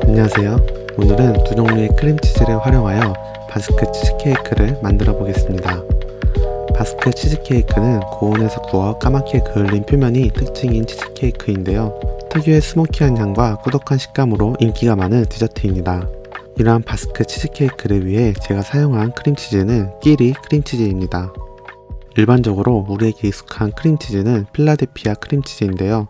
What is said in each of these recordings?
안녕하세요. 오늘은 두 종류의 크림치즈를 활용하여 바스크 치즈케이크를 만들어 보겠습니다. 바스크 치즈케이크는 고온에서 구워 까맣게 그을린 표면이 특징인 치즈케이크인데요. 특유의 스모키한 향과 꾸덕한 식감으로 인기가 많은 디저트입니다. 이러한 바스크 치즈케이크를 위해 제가 사용한 크림치즈는 끼리 크림치즈입니다. 일반적으로 우리에게 익숙한 크림치즈는 필라델피아 크림치즈인데요.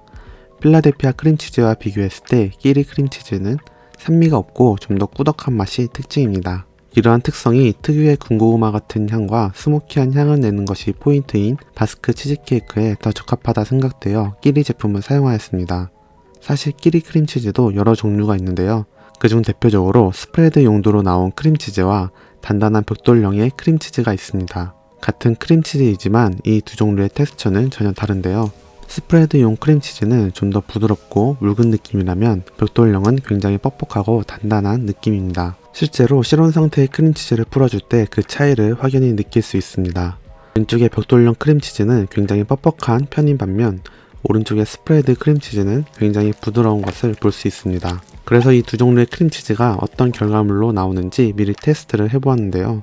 필라델피아 크림치즈와 비교했을 때 끼리 크림치즈는 산미가 없고 좀 더 꾸덕한 맛이 특징입니다. 이러한 특성이 특유의 군고구마 같은 향과 스모키한 향을 내는 것이 포인트인 바스크 치즈케이크에 더 적합하다 생각되어 끼리 제품을 사용하였습니다. 사실 끼리 크림치즈도 여러 종류가 있는데요. 그중 대표적으로 스프레드 용도로 나온 크림치즈와 단단한 벽돌형의 크림치즈가 있습니다. 같은 크림치즈이지만 이 두 종류의 텍스처는 전혀 다른데요. 스프레드용 크림치즈는 좀 더 부드럽고 묽은 느낌이라면 벽돌형은 굉장히 뻑뻑하고 단단한 느낌입니다. 실제로 실온 상태의 크림치즈를 풀어줄 때 그 차이를 확연히 느낄 수 있습니다. 왼쪽의 벽돌형 크림치즈는 굉장히 뻑뻑한 편인 반면 오른쪽의 스프레드 크림치즈는 굉장히 부드러운 것을 볼 수 있습니다. 그래서 이 두 종류의 크림치즈가 어떤 결과물로 나오는지 미리 테스트를 해보았는데요.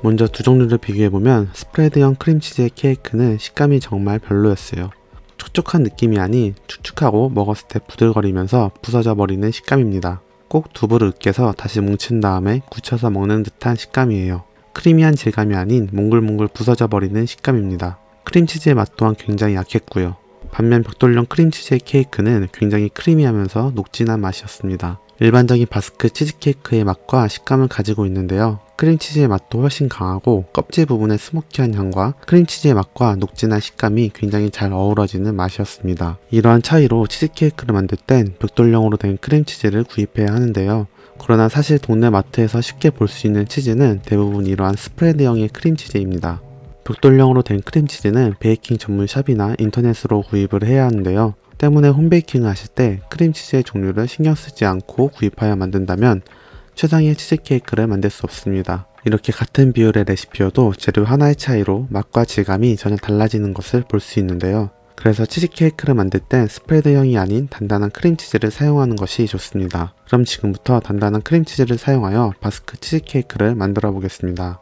먼저 두 종류를 비교해보면 스프레드형 크림치즈의 케이크는 식감이 정말 별로였어요. 촉촉한 느낌이 아닌 축축하고 먹었을 때 부들거리면서 부서져 버리는 식감입니다. 꼭 두부를 으깨서 다시 뭉친 다음에 굳혀서 먹는 듯한 식감이에요. 크리미한 질감이 아닌 몽글몽글 부서져 버리는 식감입니다. 크림치즈의 맛 또한 굉장히 약했고요. 반면 벽돌형 크림치즈의 케이크는 굉장히 크리미하면서 녹진한 맛이었습니다. 일반적인 바스크 치즈케이크의 맛과 식감을 가지고 있는데요. 크림치즈의 맛도 훨씬 강하고 껍질 부분의 스모키한 향과 크림치즈의 맛과 녹진한 식감이 굉장히 잘 어우러지는 맛이었습니다. 이러한 차이로 치즈케이크를 만들 땐 벽돌형으로 된 크림치즈를 구입해야 하는데요. 그러나 사실 동네 마트에서 쉽게 볼 수 있는 치즈는 대부분 이러한 스프레드형의 크림치즈입니다. 벽돌형으로 된 크림치즈는 베이킹 전문 샵이나 인터넷으로 구입을 해야 하는데요. 때문에 홈베이킹을 하실 때 크림치즈의 종류를 신경 쓰지 않고 구입하여 만든다면 최상의 치즈케이크를 만들 수 없습니다. 이렇게 같은 비율의 레시피여도 재료 하나의 차이로 맛과 질감이 전혀 달라지는 것을 볼 수 있는데요. 그래서 치즈케이크를 만들 땐 스프레드형이 아닌 단단한 크림치즈를 사용하는 것이 좋습니다. 그럼 지금부터 단단한 크림치즈를 사용하여 바스크 치즈케이크를 만들어 보겠습니다.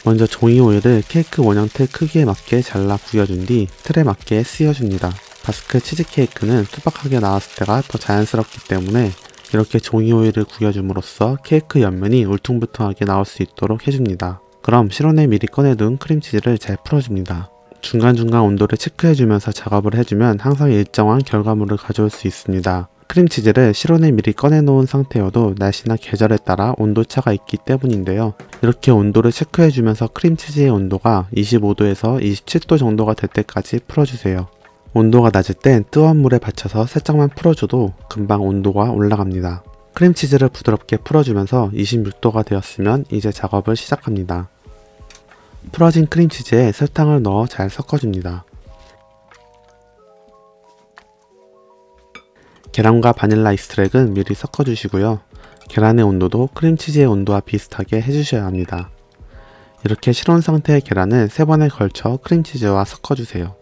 먼저 종이 오일을 케이크 원형 틀 크기에 맞게 잘라 구겨준 뒤 틀에 맞게 씌워줍니다. 바스크 치즈케이크는 투박하게 나왔을 때가 더 자연스럽기 때문에 이렇게 종이 오일을 구겨줌으로써 케이크 옆면이 울퉁불퉁하게 나올 수 있도록 해줍니다. 그럼 실온에 미리 꺼내둔 크림치즈를 잘 풀어줍니다. 중간중간 온도를 체크해주면서 작업을 해주면 항상 일정한 결과물을 가져올 수 있습니다. 크림치즈를 실온에 미리 꺼내놓은 상태여도 날씨나 계절에 따라 온도차가 있기 때문인데요. 이렇게 온도를 체크해주면서 크림치즈의 온도가 25도에서 27도 정도가 될 때까지 풀어주세요. 온도가 낮을 땐 뜨거운 물에 받쳐서 살짝만 풀어줘도 금방 온도가 올라갑니다. 크림치즈를 부드럽게 풀어주면서 26도가 되었으면 이제 작업을 시작합니다. 풀어진 크림치즈에 설탕을 넣어 잘 섞어줍니다. 계란과 바닐라 익스트랙은 미리 섞어주시고요. 계란의 온도도 크림치즈의 온도와 비슷하게 해주셔야 합니다. 이렇게 실온 상태의 계란을 3번에 걸쳐 크림치즈와 섞어주세요.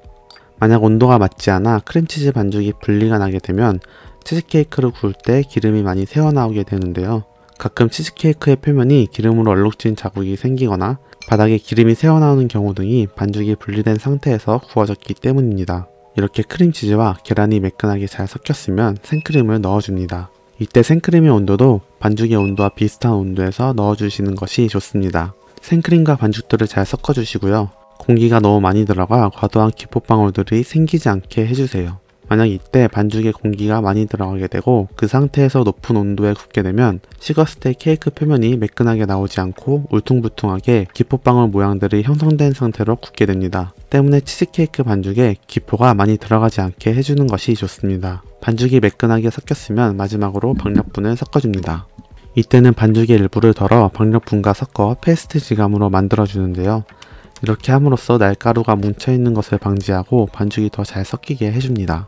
만약 온도가 맞지 않아 크림치즈 반죽이 분리가 나게 되면 치즈케이크를 구울 때 기름이 많이 새어나오게 되는데요. 가끔 치즈케이크의 표면이 기름으로 얼룩진 자국이 생기거나 바닥에 기름이 새어나오는 경우 등이 반죽이 분리된 상태에서 구워졌기 때문입니다. 이렇게 크림치즈와 계란이 매끈하게 잘 섞였으면 생크림을 넣어줍니다. 이때 생크림의 온도도 반죽의 온도와 비슷한 온도에서 넣어주시는 것이 좋습니다. 생크림과 반죽들을 잘 섞어주시고요. 공기가 너무 많이 들어가 과도한 기포방울들이 생기지 않게 해주세요. 만약 이때 반죽에 공기가 많이 들어가게 되고 그 상태에서 높은 온도에 굽게 되면 식었을 때 케이크 표면이 매끈하게 나오지 않고 울퉁불퉁하게 기포방울 모양들이 형성된 상태로 굽게 됩니다. 때문에 치즈케이크 반죽에 기포가 많이 들어가지 않게 해주는 것이 좋습니다. 반죽이 매끈하게 섞였으면 마지막으로 박력분을 섞어줍니다. 이때는 반죽의 일부를 덜어 박력분과 섞어 페이스트 질감으로 만들어 주는데요. 이렇게 함으로써 날가루가 뭉쳐있는 것을 방지하고 반죽이 더 잘 섞이게 해줍니다.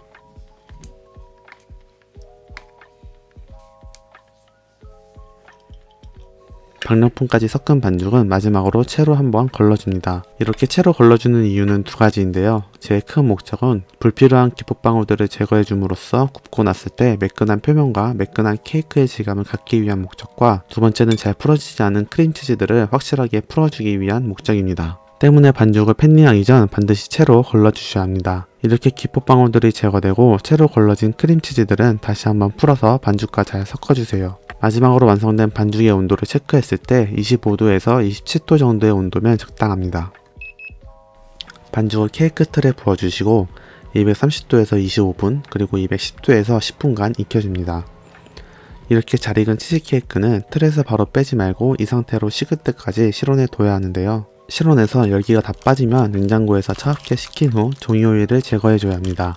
박력분까지 섞은 반죽은 마지막으로 채로 한번 걸러줍니다. 이렇게 채로 걸러주는 이유는 두 가지인데요. 제일 큰 목적은 불필요한 기포방울들을 제거해 줌으로써 굽고 났을 때 매끈한 표면과 매끈한 케이크의 질감을 갖기 위한 목적과, 두 번째는 잘 풀어지지 않은 크림치즈들을 확실하게 풀어주기 위한 목적입니다. 때문에 반죽을 팬닝하기 전 반드시 채로 걸러주셔야 합니다. 이렇게 기포방울들이 제거되고 채로 걸러진 크림치즈들은 다시 한번 풀어서 반죽과 잘 섞어주세요. 마지막으로 완성된 반죽의 온도를 체크했을 때 25도에서 27도 정도의 온도면 적당합니다. 반죽을 케이크 틀에 부어주시고 230도에서 25분 그리고 210도에서 10분간 익혀줍니다. 이렇게 잘 익은 치즈케이크는 틀에서 바로 빼지 말고 이 상태로 식을 때까지 실온에 둬야 하는데요. 실온에서 열기가 다 빠지면 냉장고에서 차갑게 식힌 후 종이 오일을 제거해줘야 합니다.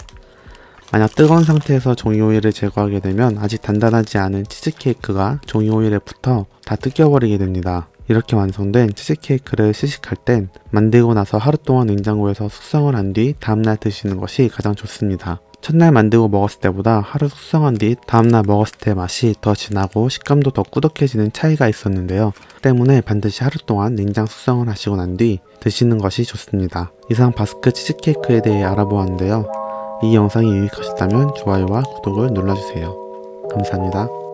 만약 뜨거운 상태에서 종이 오일을 제거하게 되면 아직 단단하지 않은 치즈케이크가 종이 오일에 붙어 다 뜯겨버리게 됩니다. 이렇게 완성된 치즈케이크를 시식할 땐 만들고 나서 하루 동안 냉장고에서 숙성을 한 뒤 다음날 드시는 것이 가장 좋습니다. 첫날 만들고 먹었을 때보다 하루 숙성한 뒤 다음날 먹었을 때 맛이 더 진하고 식감도 더 꾸덕해지는 차이가 있었는데요. 때문에 반드시 하루 동안 냉장 숙성을 하시고 난 뒤 드시는 것이 좋습니다. 이상 바스크 치즈케이크에 대해 알아보았는데요. 이 영상이 유익하셨다면 좋아요와 구독을 눌러주세요. 감사합니다.